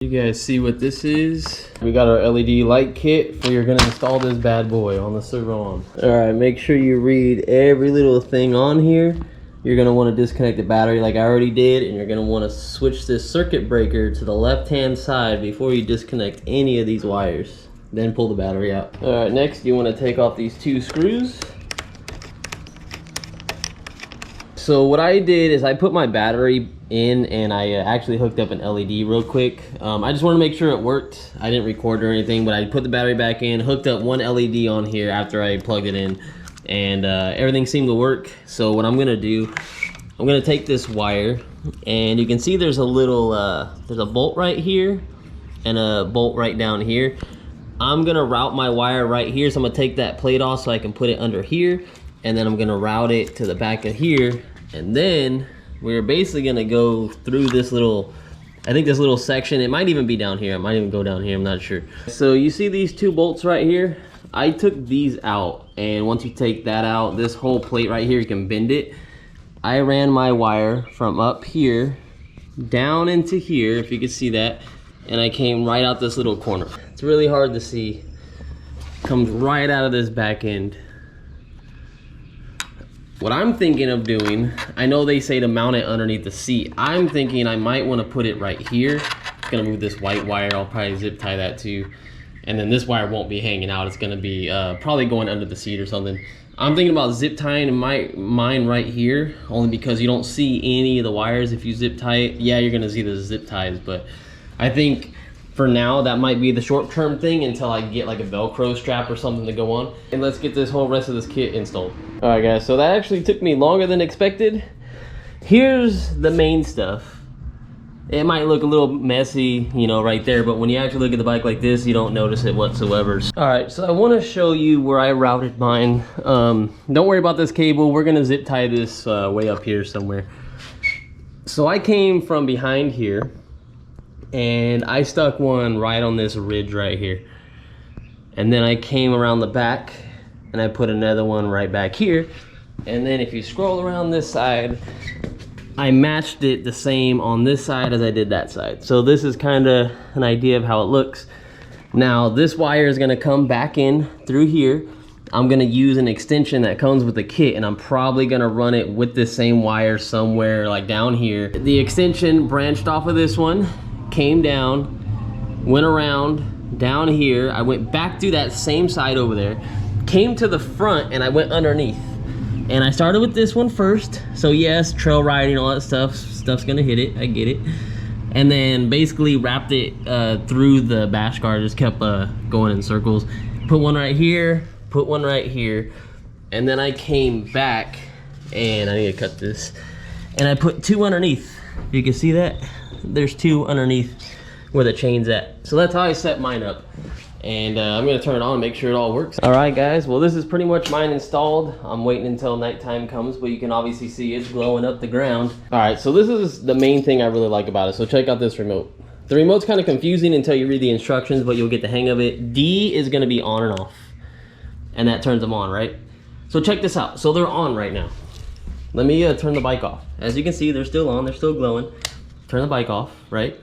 You guys see what this is? We got our LED light kit for you're gonna install this bad boy on the Surron. All right, make sure you read every little thing on here. You're gonna want to disconnect the battery like I already did, and you're gonna want to switch this circuit breaker to the left-hand side before you disconnect any of these wires. Then pull the battery out. All right, next you want to take off these 2 screws. So what I did is I put my battery in and I actually hooked up an LED real quick. I just want to make sure it worked. I didn't record or anything, but I put the battery back in, hooked up one LED on here after I plugged it in, and everything seemed to work. So what I'm gonna do, I'm gonna take this wire, and you can see there's a little, there's a bolt right here and a bolt right down here. I'm gonna route my wire right here, so I'm gonna take that plate off so I can put it under here, and then I'm gonna route it to the back of here, and then we're basically gonna go through this little, I think this little section, it might even be down here, it might even go down here, I'm not sure. So you see these 2 bolts right here? I took these out, and once you take that out, this whole plate right here, you can bend it. I ran my wire from up here down into here, if you can see that, and I came right out this little corner. It's really hard to see. Comes right out of this back end. What I'm thinking of doing, I know they say to mount it underneath the seat. I'm thinking I might want to put it right here. I'm gonna move this white wire. I'll probably zip tie that too. And then this wire won't be hanging out. It's gonna be probably going under the seat or something. I'm thinking about zip tying mine right here, only because you don't see any of the wires if you zip tie it. Yeah, you're gonna see the zip ties, but I think for now that might be the short-term thing until I get like a Velcro strap or something to go on. And let's get this whole rest of this kit installed. All right guys, so that actually took me longer than expected. Here's the main stuff. It might look a little messy, you know, right there, but when you actually look at the bike like this, you don't notice it whatsoever. All right, so I want to show you where I routed mine. Don't worry about this cable. We're gonna zip tie this way up here somewhere. So I came from behind here, and I stuck one right on this ridge right here. And then I came around the back, and I put another one right back here. And then if you scroll around this side, I matched it the same on this side as I did that side. So this is kind of an idea of how it looks. Now this wire is gonna come back in through here. I'm gonna use an extension that comes with the kit, and I'm probably gonna run it with this same wire somewhere like down here. The extension branched off of this one, came down, went around down here. I went back through that same side over there, came to the front, and I went underneath. And I started with this one first. So yes, trail riding, all that stuff's gonna hit it, I get it. And then basically wrapped it through the bash guard, just kept going in circles. Put one right here, put one right here. And then I came back, and I need to cut this. And I put 2 underneath. You can see that? There's 2 underneath where the chain's at. So that's how I set mine up. And I'm gonna turn it on and make sure it all works. All right guys, well this is pretty much mine installed. I'm waiting until nighttime comes, but you can obviously see it's glowing up the ground. All right, so this is the main thing I really like about it. So check out this remote. The remote's kind of confusing until you read the instructions, but you'll get the hang of it. D is gonna be on and off, and that turns them on, right? So check this out. So they're on right now. Let me turn the bike off. As you can see, they're still on, they're still glowing. Turn the bike off, right?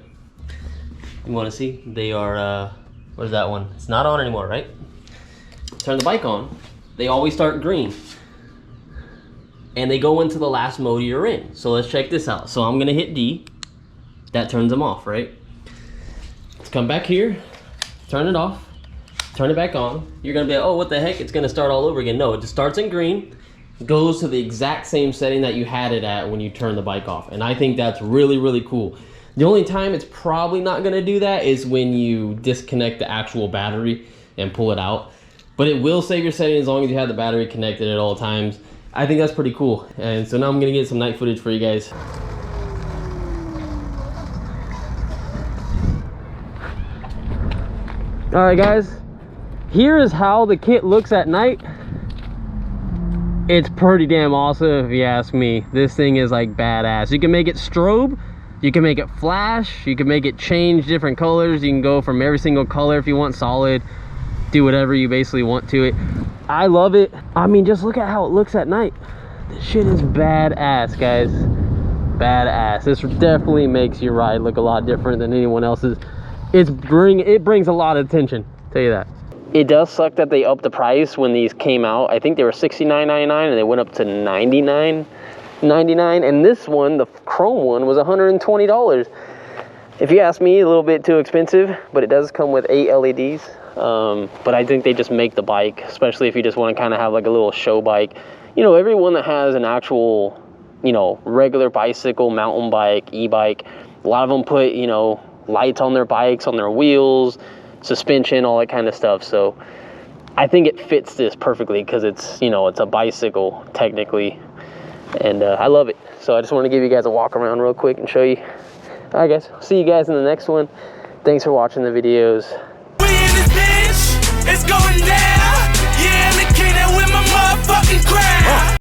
You wanna see? They are, where's that one? It's not on anymore, right? Turn the bike on. They always start green. And they go into the last mode you're in. So let's check this out. So I'm gonna hit D. That turns them off, right? Let's come back here, turn it off, turn it back on. You're gonna be like, oh, what the heck? It's gonna start all over again. No, it just starts in green, goes to the exact same setting that you had it at when you turn the bike off. And I think that's really, really cool. The only time it's probably not gonna do that is when you disconnect the actual battery and pull it out. But it will save your setting as long as you have the battery connected at all times. I think that's pretty cool. And so now I'm gonna get some night footage for you guys. All right guys, here is how the kit looks at night. It's pretty damn awesome if you ask me. This thing is like badass. You can make it strobe, you can make it flash, you can make it change different colors. You can go from every single color if you want solid, do whatever you basically want to it. I love it. I mean, just look at how it looks at night. This shit is badass, guys. Badass. This definitely makes your ride look a lot different than anyone else's. It brings a lot of attention, tell you that. It does suck that they upped the price when these came out. I think they were $69.99 and they went up to $99.99, and this one, the chrome one, was $120. If you ask me, a little bit too expensive, but it does come with 8 LEDs. But I think they just make the bike, especially if you just want to kind of have like a little show bike. You know, everyone that has an actual, you know, regular bicycle, mountain bike, e-bike, a lot of them put, you know, lights on their bikes, on their wheels, suspension, all that kind of stuff. So I think it fits this perfectly because it's, you know, it's a bicycle technically, and I love it. So I just want to give you guys a walk around real quick and show you. All right, guys, see you guys in the next one. Thanks for watching the videos. We in this bitch, it's going down. Yeah, indicated with my motherfucking crown.